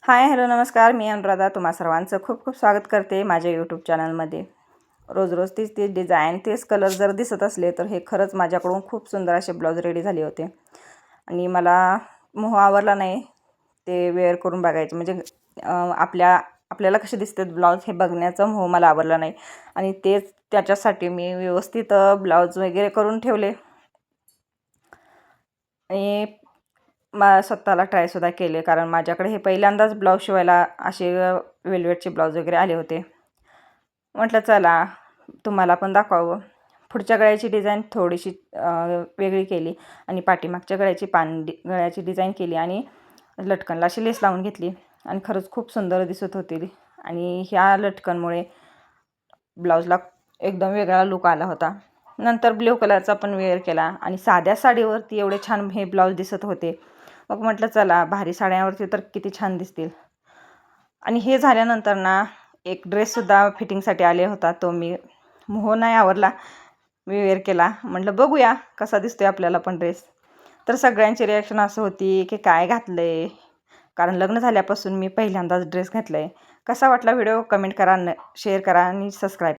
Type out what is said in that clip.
Hi hello नमस्कार, मी अनुराधा तुम्हा सर्वांचं खूप खूप स्वागत करते माझ्या यूट्यूब चॅनलमध्ये। रोज रोज तीच डिझाईन तेच कलर जर दिसत असले तर हे खरंच माझ्याकडून खूप सुंदर असे ब्लाऊज रेडी झाले होते आणि मला मोह आवरला नाही ते वेअर करून बघायचं, म्हणजे आपल्याला कसे दिसतात ब्लाऊज हे बघण्याचा मोह मला आवरला नाही आणि तेच त्याच्यासाठी मी व्यवस्थित ब्लाऊज वगैरे करून ठेवले आणि स्वतःला ट्रायसुद्धा केले, कारण माझ्याकडे हे पहिल्यांदाच ब्लाऊज शिवायला असे वेल्वेटचे ब्लाऊज वगैरे आले होते। म्हटलं चला तुम्हाला पण दाखवावं। पुढच्या गळ्याची डिझाईन थोडीशी वेगळी केली आणि पाठीमागच्या गळ्याची डिझाईन केली आणि लटकनला अशी लेस लावून घेतली आणि खरंच खूप सुंदर दिसत होती आणि ह्या लटकनमुळे ब्लाऊजला एकदम वेगळा लुक आला होता। नंतर ब्ल्यू कलरचा पण वेअर केला आणि साध्या साडीवरती एवढे छान हे ब्लाऊज दिसत होते। मग म्हटलं चला भारी साड्यांवरती तर किती छान दिसतील। आणि हे झाल्यानंतर ना एक ड्रेससुद्धा फिटिंगसाठी आले होता, तो मी मोह नाही आवरला, मी वेअर केला। म्हटलं बघूया कसा दिसतोय आपल्याला पण ड्रेस। तर सगळ्यांची रिॲक्शन असं होती की काय घातलं आहे, कारण लग्न झाल्यापासून मी पहिल्यांदाच ड्रेस घातला आहे। कसा वाटला व्हिडिओ कमेंट करा, शेअर करा आणि सबस्क्राईब